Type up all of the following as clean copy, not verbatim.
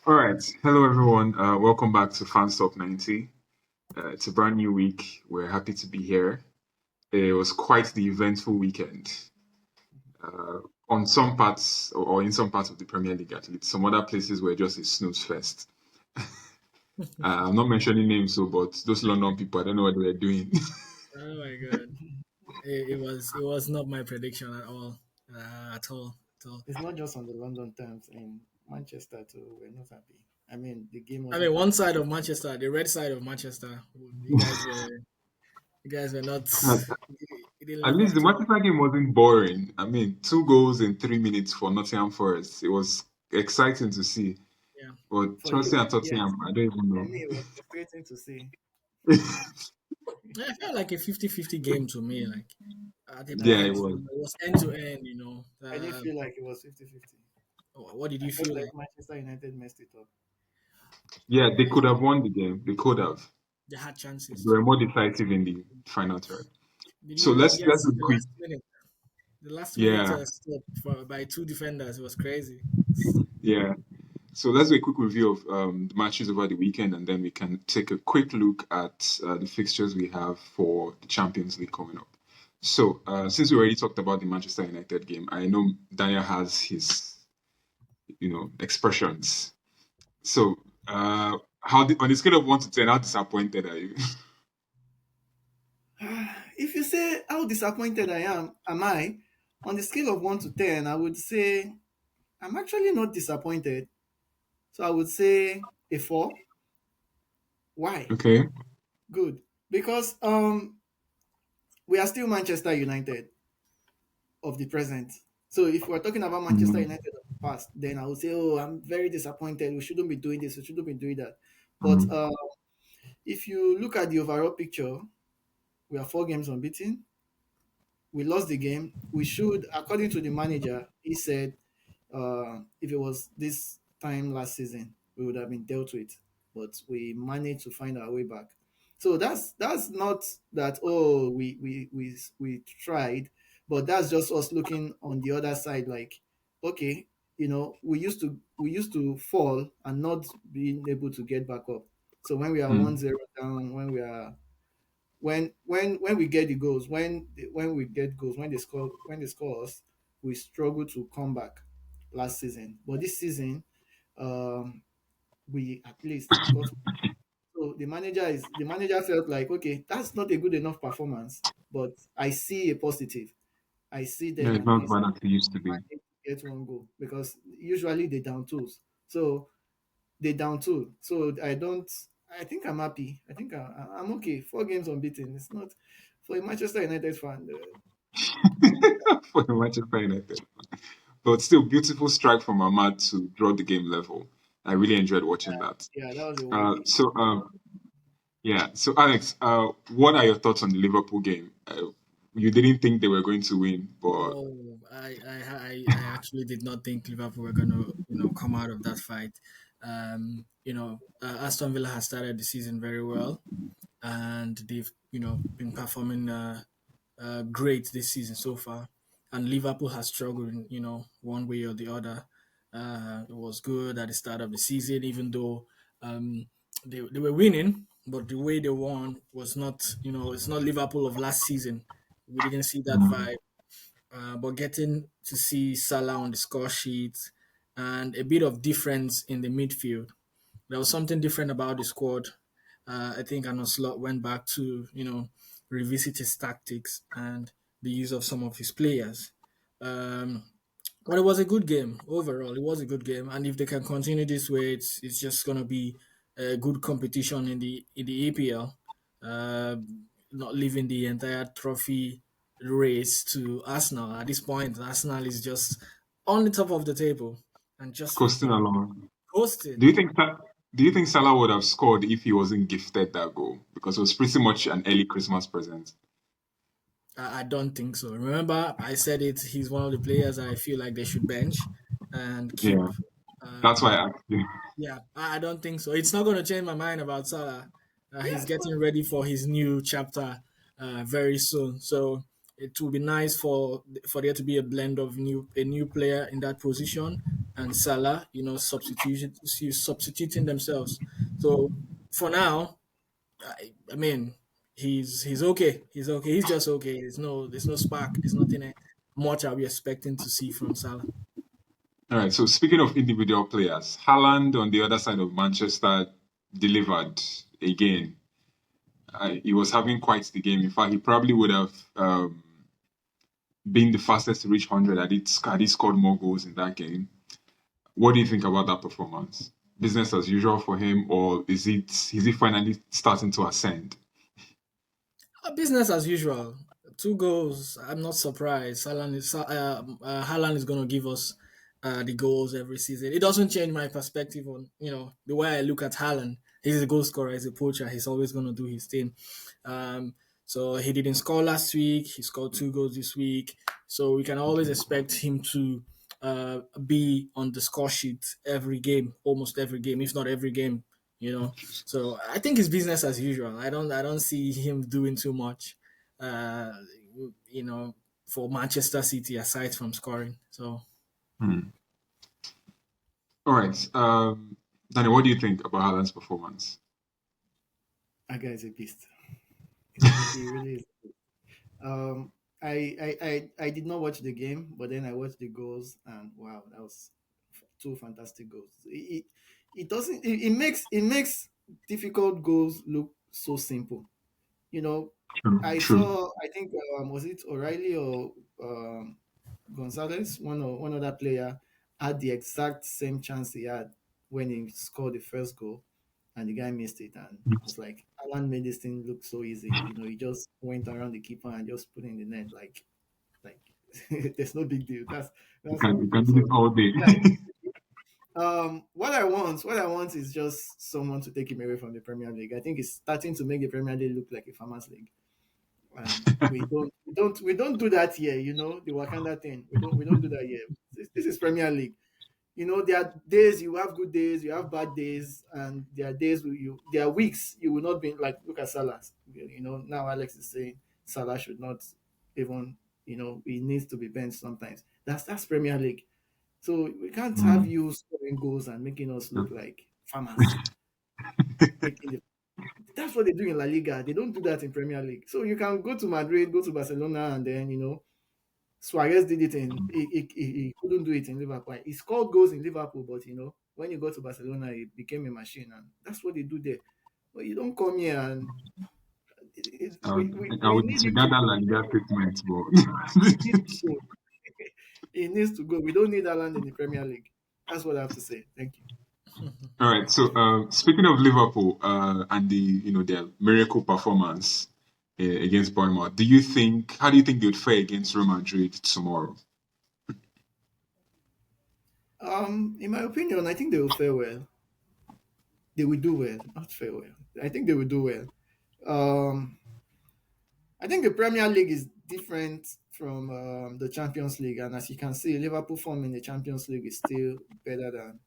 All right. Hello, everyone. Welcome back to Fanstop 90. It's a brand new week. We're happy to be here. It was quite the eventful weekend. Uh, on some parts, or in some parts of the Premier League, at least. Some other places were just a snooze fest. I'm not mentioning names, but those London people, I don't know what they were doing. Oh my god, it was not my prediction at all, at all. It's not just on the London terms in Manchester too. We're not happy. I mean, the game I mean, wasn't one perfect. side of Manchester, the red side of Manchester, you guys were not. It didn't At live least up the to. Manchester game wasn't boring. I mean, 2 goals in 3 minutes for Nottingham Forest. It was exciting to see. Yeah, But For you, Chelsea and yes. Tottenham, I don't even For know. me, it was frustrating to see. I felt like a 50-50 game to me. Like at a I Yeah, it point, didn't. was. it was end to end. I didn't feel like it was 50-50. What did I you felt feel like like? Manchester United messed it up. Yeah, they I could feel have won the game. They could have. they had chances They were to. more decisive in the final third. Did So you let's guys see do the quick. last minute? The last minute Yeah, stop by two defenders was crazy. yeah. So let's do a quick review of the matches over the weekend, and then we can take a quick look at the fixtures we have for the Champions League coming up. So since we already talked about the Manchester United game, I know Daniel has his expressions. So on a scale of 1 to 10, how disappointed are you? If you say how disappointed am I? On the scale of 1 to 10, I would say I'm actually not disappointed. So I would say a 4. Why? Okay. Good. Because we are still Manchester United of the present. So if we're talking about Manchester Mm, United of the past, then I would say, oh, I'm very disappointed. We shouldn't be doing this. We shouldn't be doing that. But mm, if you look at the overall picture, we are 4 games unbeaten. We lost the game. We should, according to the manager, he said, if it was this time last season, we would have been dealt with. But we managed to find our way back. So that's not that, oh, we tried, but that's just us looking on the other side like, okay, we used to fall and not being able to get back up. So when we are one mm. zero down, when we get the goals, when we get goals, when they score us, we struggle to come back last season. But this season, um, we at least got. So the manager felt like, okay, that's not a good enough performance, but I see a positive. I see Yeah, them it's at not least bad as it used to be. manage to get one goal because usually they down tools. So they down tool. So I don't. I think I'm happy. I think I'm okay. 4 games unbeaten. It's not for a Manchester United fan. For the Manchester United. But still, beautiful strike from Ahmad to draw the game level. I really enjoyed watching that. Yeah, that was a Uh, worldie. so, um, yeah. So, Alex, what are your thoughts on the Liverpool game? You didn't think they were going to win, but Oh, I actually did not think Liverpool were gonna, come out of that fight. Aston Villa has started the season very well, and they've, been performing great this season so far. And Liverpool has struggled, one way or the other. It was good at the start of the season, even though they were winning, but the way they won was not, it's not Liverpool of last season. We didn't see that vibe. But getting to see Salah on the score sheet and a bit of difference in the midfield, there was something different about the squad. I think Arnold Slot went back to, revisit his tactics and the use of some of his players. Um, but it was a good game overall. It was a good game, and if they can continue this way, it's just gonna be a good competition in the APL. Uh, Not leaving the entire trophy race to Arsenal at this point. Arsenal is just on the top of the table and just coasting along. Do coasting. you think that? Do you think Salah would have scored if he wasn't gifted that goal? Because it was pretty much an early Christmas present. I don't think so. Remember, I said it. He's one of the players I feel like they should bench and keep. Yeah, that's why Um, I asked you. Yeah, I don't think so. It's not going to change my mind about Salah. He's Yeah, getting ready for his new chapter very soon. So it will be nice for there to be a blend of a new player in that position and Salah, substituting themselves. So for now, I mean, he's okay. He's okay. He's just okay. There's no spark. There's nothing much I'll be expecting to see from Salah. All right. So speaking of individual players, Haaland on the other side of Manchester delivered again. He was having quite the game. In fact, he probably would have been the fastest to reach 100 had he scored more goals in that game. What do you think about that performance? Business as usual for him, or is he finally starting to ascend? Business as usual. Two goals. I'm not surprised. Haaland is going to give us the goals every season. It doesn't change my perspective on the way I look at Haaland. He's a goal scorer. He's a poacher. He's always going to do his thing. Um, so he didn't score last week. He scored two goals this week. So we can always expect him to be on the score sheet every game, almost every game, if not every game. So I think it's business as usual. I don't see him doing too much, uh, you know, for Manchester City aside from scoring. So Hmm. All right. Danny, what do you think about Haaland's performance? That guy is a beast. He really is. Um, I did not watch the game, but then I watched the goals, and wow, that was two fantastic goals. It doesn't. It makes difficult goals look so simple. You know, True, I true. saw. I think was it O'Reilly or Gonzalez, one other player, had the exact same chance he had when he scored the first goal, and the guy missed it. And I was like, Alan made this thing look so easy. He just went around the keeper and just put it in the net like there's no big deal. That's how we You do. can do this So all day. yeah. What I want is just someone to take him away from the Premier League. I think it's starting to make the Premier League look like a farmers league, and we don't do that here. The Wakanda thing. We don't do that here. This is Premier League. There are days you have good days, you have bad days, and there are days there are weeks you will not be like, look at Salah. Now Alex is saying Salah should not even, he needs to be benched sometimes. That's Premier League. So we can't have Hmm. you scoring goals and making us look like farmers. Making the, that's what they do in La Liga. They don't do that in Premier League. So you can go to Madrid, go to Barcelona, and then Suarez did it he couldn't do it in Liverpool. He scored goals in Liverpool, but when you go to Barcelona, he became a machine, and that's what they do there. But you don't come here and I we would need him disregard to that go. like that statement, He but needs to go. He needs to go. We don't need Haaland in the Premier League. That's what I have to say. Thank you. all right. So speaking of Liverpool and their miracle performance against Bournemouth, how do you think they would fare against Real Madrid tomorrow? In my opinion, I think they will fare well. They will do well, not fare well. I think they will do well. Um, I think the Premier League is different from the Champions League, and as you can see, Liverpool form in the Champions League is still better than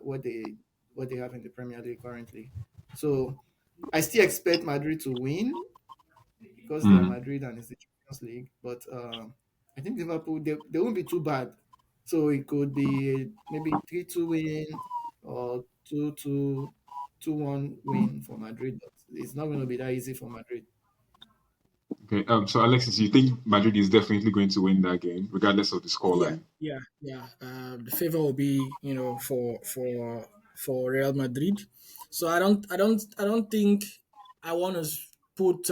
what they have in the Premier League currently. So I still expect Madrid to win because they are Hmm. Madrid and it's the Champions League. But I think Liverpool they won't be too bad. So it could be maybe 3-2 win or 2-2, 2-1 win for Madrid. But it's not going to be that easy for Madrid. Okay. So Alexis, you think Madrid is definitely going to win that game, regardless of the yeah, scoreline? yeah, yeah. The favor will be for Real Madrid. So I don't think I want to put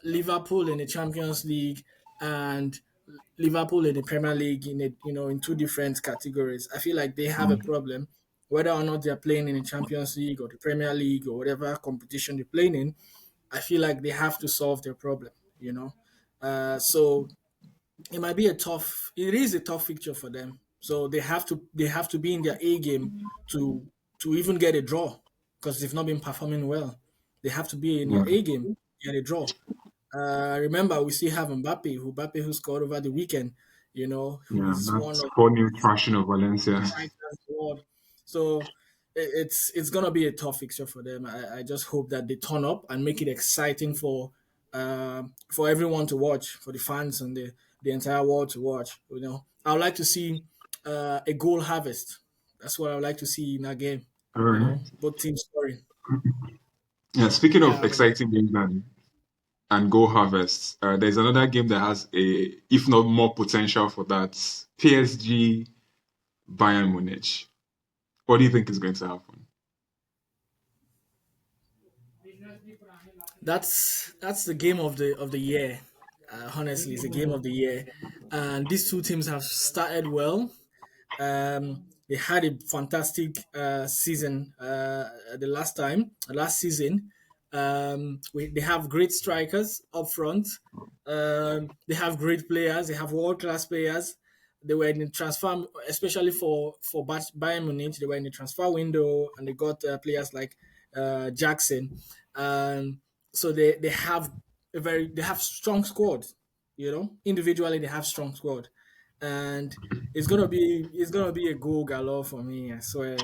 Liverpool in the Champions League and Liverpool in the Premier League in two different categories. I feel like they have a problem whether or not they're playing in the Champions League or the Premier League or whatever competition they're playing in. I feel like they have to solve their problem. So it is a tough fixture for them. So they have to be in their A game to even get a draw because they've not been performing well. They have to be in Yeah. their A game, get a draw. Remember, we still have Mbappe who scored over the weekend. Who Yeah. is one That's of 4-0 the thrashing of Valencia. strikers in the world. So it's gonna be a tough fixture for them. I just hope that they turn up and make it exciting for everyone to watch, for the fans and the entire world to watch. I would like to see a goal harvest. That's what I would like to see in that game. All right. Both teams scoring. Yeah, speaking of Yeah, exciting games and goal harvests, there's another game that has if not more potential for that. PSG Bayern Munich. What do you think is going to happen? That's the game of the year. Honestly, it's a game of the year, and these two teams have started well. They had a fantastic season last season. They have great strikers up front. They have great players. They have world class players. They were in the transfer, especially for Bayern Munich. They were in the transfer window, and they got players like Jackson. Um, so they have they have strong squad. Individually they have strong squad, and it's gonna be a goal galore for me. I swear.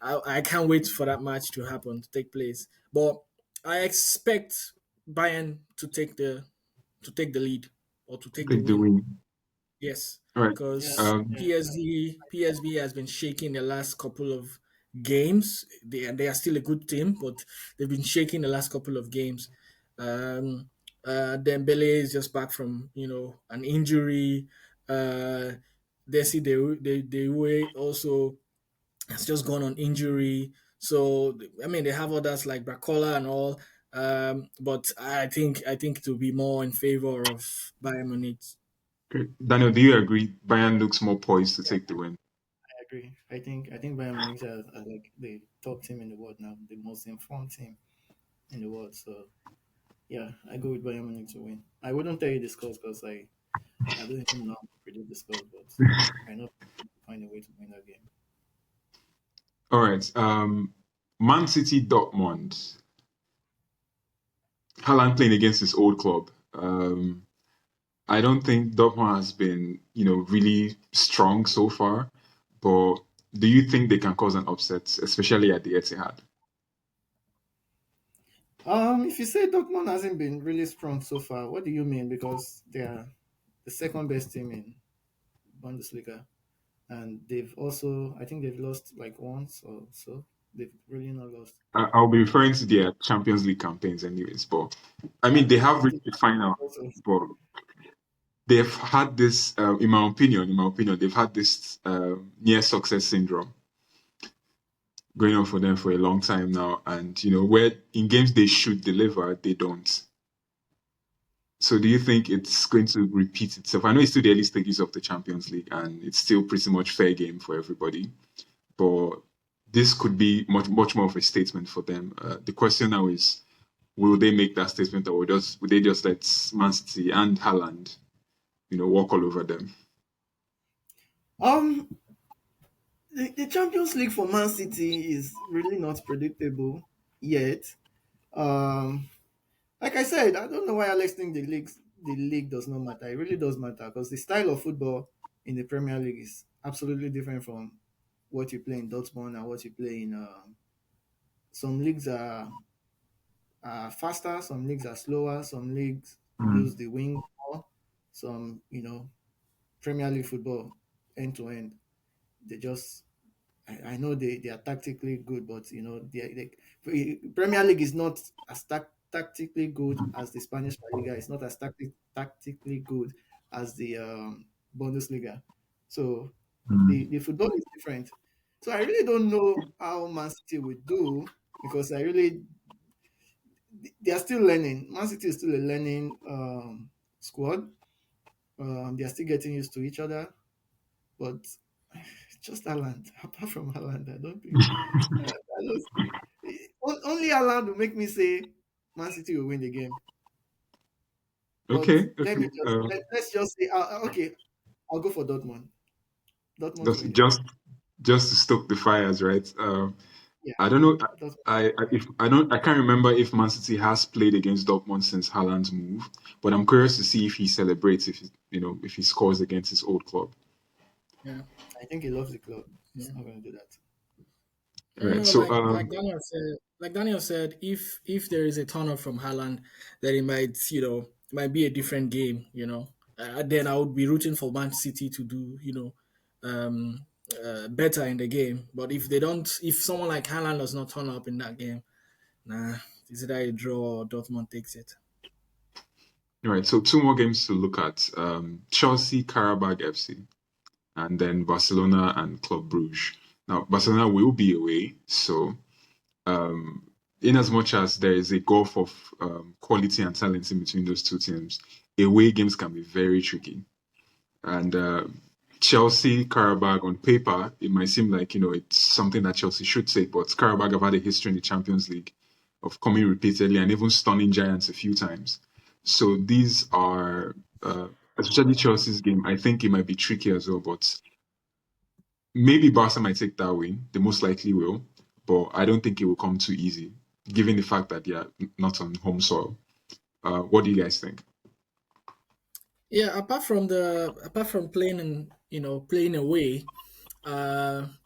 I can't wait for that match to happen to take place. But I expect Bayern to take the lead or to take the Take the win. win. Yes, All right. yeah, because Um, yeah. PSV has been shaking the last couple of games. They are still a good team, but they've been shaking the last couple of games. Um, Dembele is just back from an injury. Uh, Desi Dewe also has just gone on injury. So I mean, they have others like Bracola and all. But I think it will be more in favor of Bayern Munich. okay. Daniel, do you agree Bayern looks more poised to Yeah, take the win? I agree. I think Bayern Munich are like the top team in the world now, the most informed team in the world. So yeah, I go with Bayern Munich to win. I wouldn't tell you the scores because I don't even know how to predict the scores, but I know find a way to win that game. All right. Man City Dortmund. Haaland playing against his old club. I don't think Dortmund has been, really strong so far. But do you think they can cause an upset, especially at the Etihad? If you say Dortmund hasn't been really strong so far, what do you mean? Because they are the second best team in Bundesliga, and they've also, I think they've lost like once or so. They've really not lost. I'll be referring to their Champions League campaigns, anyways. But I mean, they have Champions League reached the final, also. but they've had this, in my opinion, they've had this near success syndrome going on for them for a long time now. And where in games they should deliver, they don't. So do you think it's going to repeat itself? I know it's still the early stages of the Champions League, and it's still pretty much fair game for everybody. But this could be much much more of a statement for them. The question now is, will they make that statement, or will they just let Man City and Haaland, walk all over them? Um, the Champions League for Man City is really not predictable yet. Um, like I said, I don't know why Alex think the league does not matter. It really does matter because the style of football in the Premier League is absolutely different from what you play in Dortmund and what you play in. Some leagues are faster, some leagues are slower, some leagues use Mm, the wing more. Some, Premier League football end to end, they just I know they are tactically good, but Premier League is not as tactically good as the Spanish La Liga. It's not as tactically good as the Bundesliga. So the mm. football is different. So I really don't know how Man City would do because they are still learning. Man City is still a learning squad. They are still getting used to each other, but just Haaland. Apart from Haaland, I don't think. I don't see. Only Haaland will make me say Man City will win the game. But Okay, let me okay. just let's just say okay. I'll go for Dortmund. Dortmund to Just win the just game. just to stoke the fires, right? Yeah, I don't know. Dortmund. I can't remember if Man City has played against Dortmund since Haaland's move, but I'm curious to see if he celebrates if he scores against his old club. Yeah. I think he loves the club. He's Yeah. not going to do that. Right. So Like Daniel said, if there is a turn up from Haaland, then it might be a different game. Then I would be rooting for Man City to do better in the game. But if they don't, if someone like Haaland does not turn up in that game, nah, it's either a draw or Dortmund takes it. All right, so two more games to look at: Chelsea, Karabag FC, and then Barcelona and Club Brugge. Now, Barcelona will be away, so um, in as much as there is a gulf of quality and talent in between those two teams, away games can be very tricky. And Chelsea, Karabag, on paper, it might seem like it's something that Chelsea should take, but Karabag have had a history in the Champions League of coming repeatedly and even stunning giants a few times. So these are, especially Chelsea's game. I think it might be tricky as well, but maybe Barca might take that win. They most likely will, but I don't think it will come too easy, given the fact that they are not on home soil. What do you guys think? Yeah, apart from playing and playing away,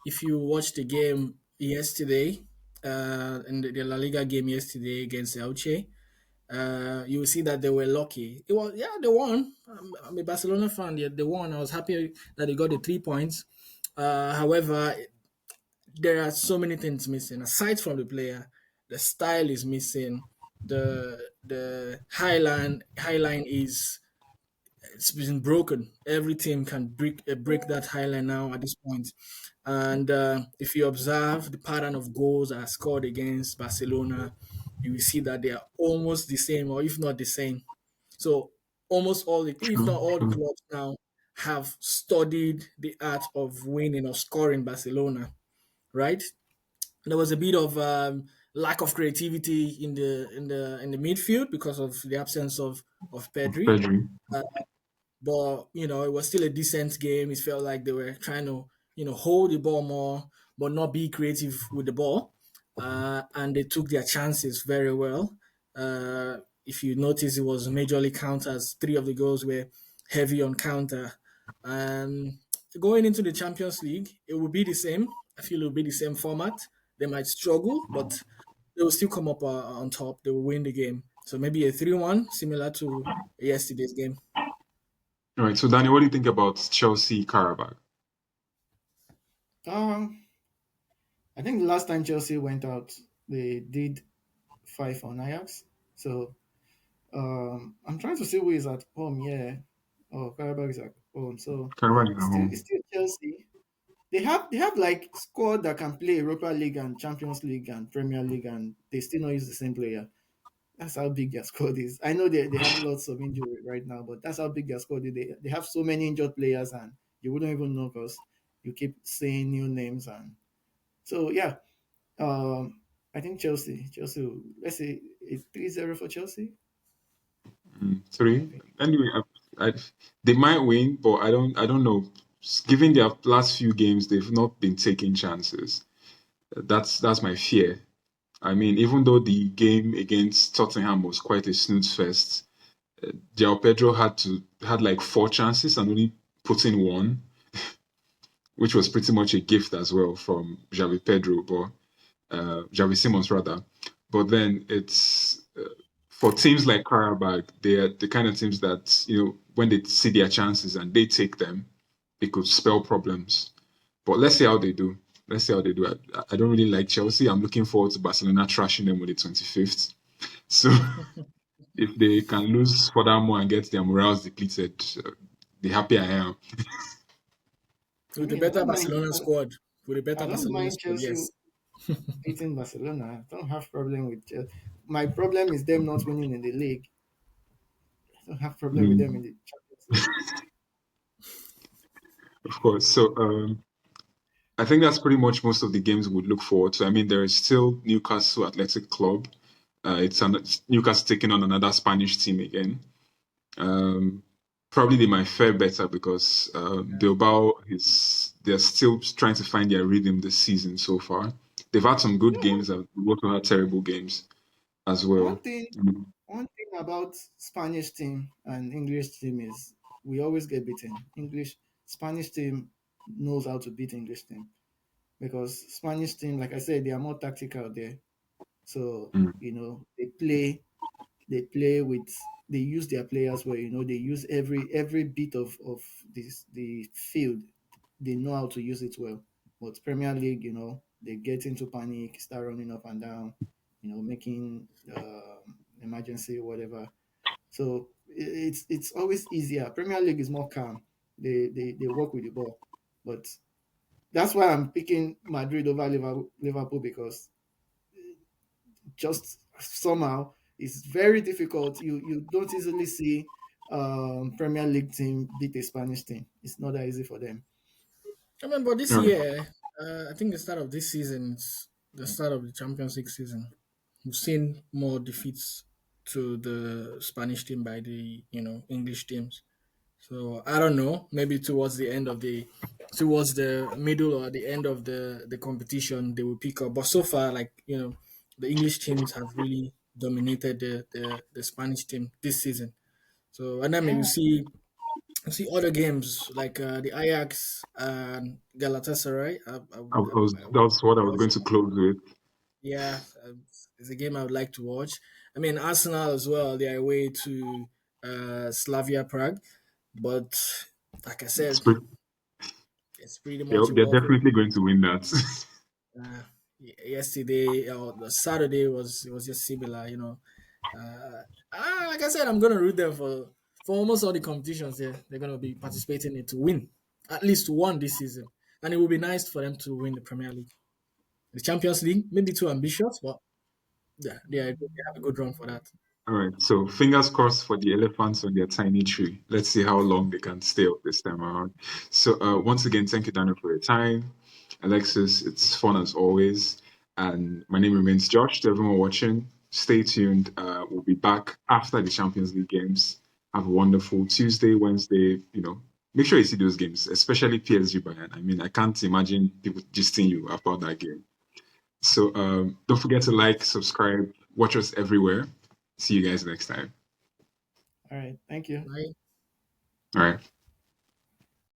if you watch the game yesterday, in the La Liga game yesterday against Elche, you will see that they were lucky. It was yeah, they won. I'm a Barcelona fan. Yeah, they won. I was happy that they got the 3 points. However, there are so many things missing aside from the player. The style is missing. The high line is it's been broken. Every team can break that high line now at this point. And if you observe the pattern of goals that are scored against Barcelona, you will see that they are almost the same, or if not the same. So almost all the, if not all the clubs now have studied the art of winning or scoring Barcelona, right? There was a bit of lack of creativity in the midfield because of the absence of Pedri. Pedri. But it was still a decent game. It felt like they were trying to hold the ball more, but not be creative with the ball. And they took their chances very well. If you notice, it was majorly counters. Three of the goals were heavy on counter. And going into the Champions League, it will be the same. I feel it will be the same format. They might struggle, but they will still come up on top. They will win the game. So maybe a 3-1, similar to yesterday's game. All right, so Danny, what do you think about Chelsea, Karabag? Um, I think the last time Chelsea went out, they did 5 on Ajax. So I'm trying to see who is at home. Yeah, oh, Karabakh is at home. So Karabag is at it's home. still Chelsea. They have like squad that can play Europa League and Champions League and Premier League, and they still not use the same player. That's how big their squad is. I know they have lots of injury right now, but that's how big their squad is. They have so many injured players, and you wouldn't even know because you keep saying new names. And so yeah, I think Chelsea. Let's say it's 3-0 for Chelsea. Three. Maybe. Anyway, they might win, but I don't know. Given their last few games, they've not been taking chances. That's my fear. I mean, even though the game against Tottenham was quite a snooze fest, João Pedro had like four chances and only put in one, which was pretty much a gift as well from Javi Pedro, but Javi Simons rather. But then it's for teams like Karabag, they're the kind of teams that when they see their chances and they take them, it could spell problems. But let's see how they do. Let's see how they do. I don't really like Chelsea. I'm looking forward to Barcelona trashing them with the 25th. So if they can lose furthermore and get their morals depleted, the happier I am. I With a mean, I better don't mind. Barcelona squad. With a I better don't Barcelona mind squad, Chelsea yes. beating Barcelona. I don't have problem with Chelsea. My problem is them not winning in the league. I don't have problem with them in Mm, the Champions League. of course. So I think that's pretty much most of the games we'd look forward to. I mean, there is still Newcastle Athletic Club. It's Newcastle taking on another Spanish team again. Um, Probably they might fare better because Bilbao they're still trying to find their rhythm this season so far. They've had some You good know, games and they've also had terrible games as one well. thing, Mm. one thing about Spanish team and English team is we always get beaten. Spanish team knows how to beat English team because Spanish team, like I said, they are more tactical there. So Mm. they play with they use their players well. They use every bit of the field. they know how to use it well. But Premier League, they get into panic, start running up and down, making emergency whatever. So it's always easier. Premier League is more calm. They work with the ball, but that's why I'm picking Madrid over Liverpool because just somehow it's very difficult. You don't easily see Premier League team beat a Spanish team. It's not that easy for them. I mean, but this All right. year, I think the start of this season, the start of the Champions League season, we've seen more defeats to the Spanish team by the English teams. So I don't know. Maybe towards the middle or the end of the competition, they will pick up. But so far, like the English teams have really dominated the Spanish team this season. So and then maybe Yeah. see other games like the Ajax and Galatasaray. That's what I was going Also, to close with. yeah, it's a game I would like to watch. I mean, Arsenal as well. They are away to Slavia Prague, but like I It's said, pretty, it's pretty much they're evolving. definitely going to win that. Uh, Yesterday or the Saturday was just similar. Uh, like I said, I'm gonna root them for almost all the competitions. They're gonna be participating in to win at least one this season, and it will be nice for them to win the Premier League, the Champions League. Maybe too ambitious, but yeah, they have a good run for that. All right, so fingers crossed for the elephants on their tiny tree. Let's see how long they can stay up this time around. So, once again, thank you, Daniel, for your time. Alexis, it's fun as always. And my name remains Josh. To everyone watching, stay tuned. We'll be back after the Champions League games. Have a wonderful Tuesday, Wednesday. Make sure you see those games, especially PSG Bayern. I mean, I can't imagine people just seeing you about that game. So don't forget to like, subscribe, watch us everywhere. See you guys next time. All right. Thank you. Right? All right.